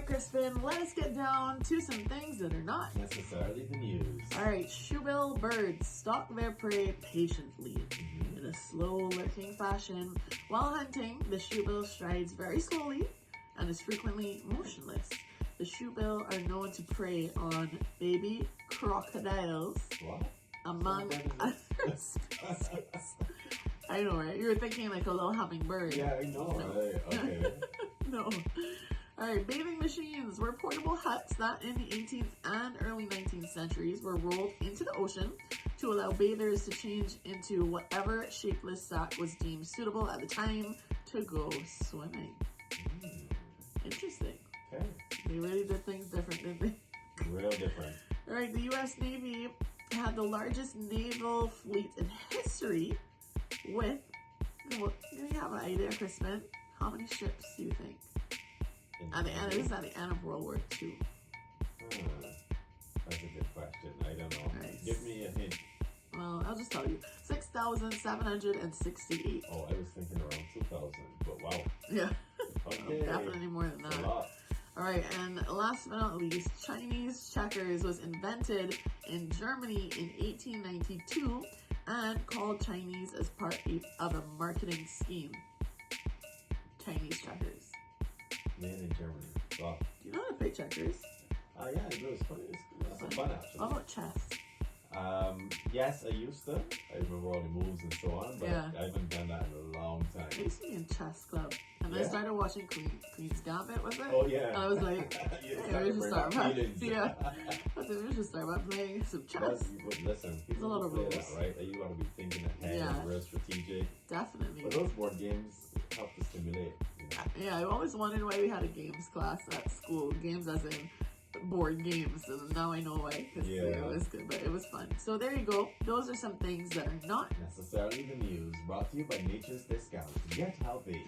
Crispin, let us get down to some things that are not necessarily the news. Alright, shoebill birds stalk their prey patiently. In a slow, lurking fashion. While hunting, the shoebill strides very slowly and is frequently motionless. The shoebill are known to prey on baby crocodiles, What? among other species. I know, right? You were thinking like a little hummingbird. Yeah, I know, right? Okay. No. Alright, bathing machines were portable huts that in the 18th and early 19th centuries were rolled into the ocean to allow bathers to change into whatever shapeless sack was deemed suitable at the time to go swimming. Interesting. Okay. They really did things different, didn't they? Real different. Alright, the US Navy had the largest naval fleet in history with, well, you have an idea, Crispin? How many ships do you think? At the end, this is at the end of World War II. That's a good question. I don't know. Right. Give me a hint. Well, I'll just tell you. 6,768. Oh, I was thinking around 2,000, but wow. Yeah. Okay. Definitely more than That's that. a lot. Alright, and last but not least, Chinese checkers was invented in Germany in 1892 and called Chinese as part of a marketing scheme. Chinese checkers. Made in Germany. Wow. Do you know how to play checkers? Yeah, it was fun. It's fun actually. How about chess? Yes, I used to. I remember all the moves and so on, but Yeah. I haven't done that in a long I time. used to be in chess club. And I Yeah? started watching Queen's Gambit, was it? Oh yeah. And I was like, You hey, we should start by, feelings. yeah. I said, we should start by playing some chess. But listen, There's a lot of play rules. that, right? You got to be thinking ahead Yeah. and real strategic. Definitely. But those board games help to stimulate. You know? Yeah, I've always wondered why we had a games class at school. Games as in board games. And now I know why. Because it was good, but it was fun. So there you go. Those are some things that are not necessarily the news. Brought to you by Nature's Discount. Get healthy.